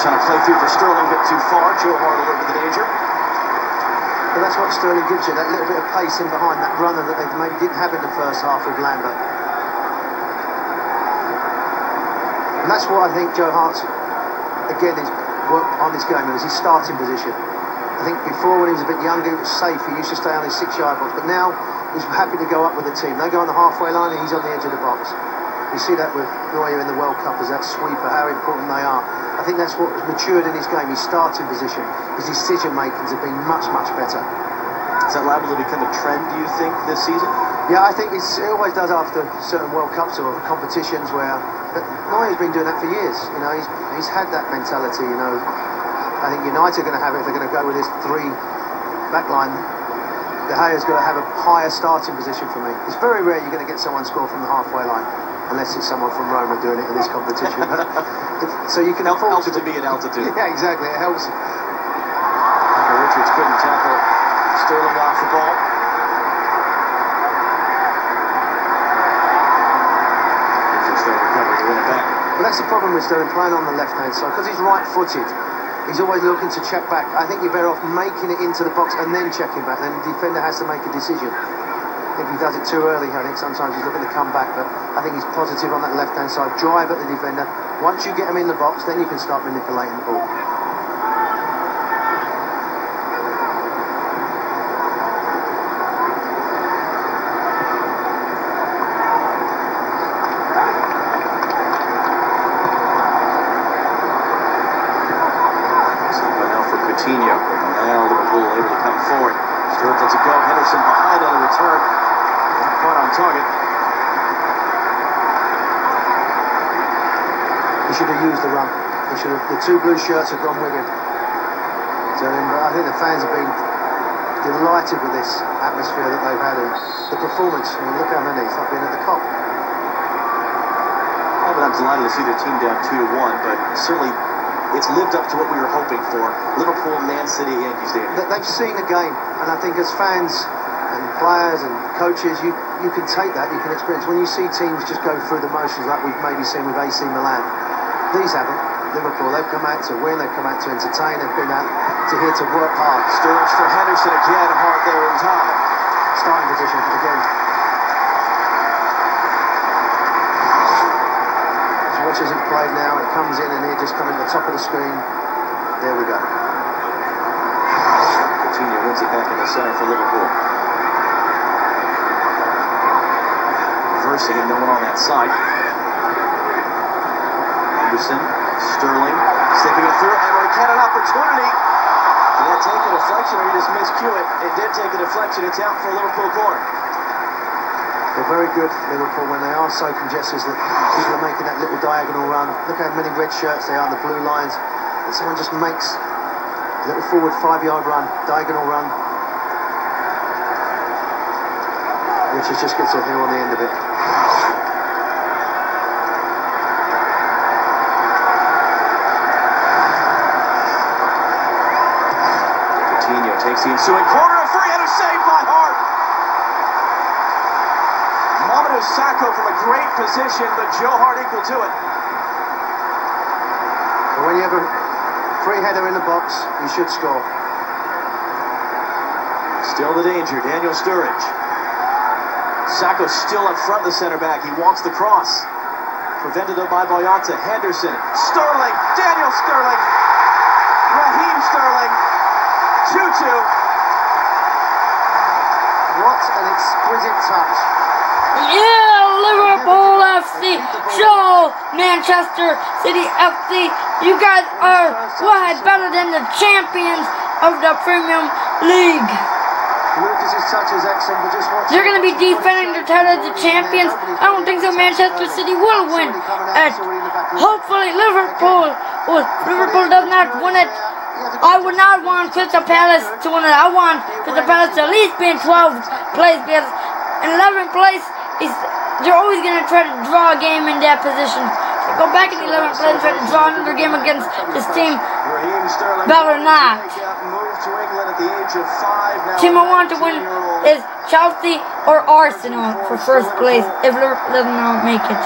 trying to play through for Sterling, but too far. Joe Hart alert to the danger. But that's what Sterling gives you, that little bit of pace in behind, that runner that they maybe didn't have in the first half with Lambert. And that's what I think Joe Hart's, again, is worked on this game, is his starting position. I think before, when he was a bit younger, he was safe. He used to stay on his 6-yard box. But now, he's happy to go up with the team. They go on the halfway line and he's on the edge of the box. You see that with Neuer in the World Cup as that sweeper, how important they are. I think that's what matured in his game, his starting position. His decision-makings have been much, much better. Is that liable to become a trend, do you think, this season? Yeah, I think it always does after certain World Cups or competitions where... But Neuer's been doing that for years. You know, he's had that mentality, you know. I think United are going to have it if they're going to go with this 3 backline. De Gea's got to have a higher starting position for me. It's very rare you're going to get someone score from the halfway line, unless it's someone from Roma doing it in this competition. So you can afford to be at altitude. Yeah, exactly. It helps. Richards couldn't tackle Sterling off the ball. Recovery to win it back. Well, that's the problem with Sterling playing on the left-hand side, because he's right-footed. He's always looking to check back. I think you're better off making it into the box and then checking back. Then the defender has to make a decision. If he does it too early, I think sometimes he's looking to come back, but I think he's positive on that left-hand side. Drive at the defender. Once you get him in the box, then you can start manipulating the ball. Now Liverpool able to come forward. Sturridge lets it go. Henderson behind on the return. Not quite on target. He should have used the run. The 2 blue shirts have gone with him. So I think the fans have been delighted with this atmosphere that they've had and the performance. I mean, look how many. It's like being at the Kop. Oh, but I'm delighted to see their team down 2-1, but certainly it's lived up to what we were hoping for. Liverpool, Man City, Yankee Stadium. They've seen the game, and I think as fans and players and coaches, you can take that, you can experience. When you see teams just go through the motions like we've maybe seen with AC Milan, these haven't. Liverpool, they've come out to win, they've come out to entertain, they've been out to here to work hard. Sturridge for Henderson again, Hart there in time. Starting position again. Watches it played now, it comes in and here just coming to the top of the screen. There we go. Coutinho wins it back in the center for Liverpool. Reversing and no one on that side. Henderson, Sterling, slipping it through, and we get an opportunity. Did that take a deflection or you just miscue it? It did take a deflection. It's out for a Liverpool corner. They're very good, Liverpool, when they are so congested that people are making that little diagonal run. Look how many red shirts they are on the blue lines. And someone just makes a little forward 5-yard run, diagonal run. Richards just gets a heel on the end of it. Coutinho takes the ensuing corner, a free header saved by Hart. Sacco from a great position, but Joe Hart equal to it. But when you have a free header in the box, you should score. Still the danger, Daniel Sturridge. Sacco still up front, the center back. He wants the cross. Prevented by Boyata. Henderson, Sterling, Daniel Sterling, Raheem Sterling, 2-2. What an exquisite touch. Yeah, Liverpool FC, show Manchester City FC. You guys are way better than the champions of the Premier League. Lucas's touch is excellent, but just watch. They're going to be defending their title as the champions. I don't think so. Manchester City will win it. Hopefully, Liverpool does not win it. I would not want Crystal Palace to win it. I want Crystal Palace to at least be in 12th place, because in 11th place, they're always going to try to draw a game in that position. They go back in the 11th place and try to draw another game against this team. Better not. Team I want to win is Chelsea or Arsenal for first place if Liverpool does not make it.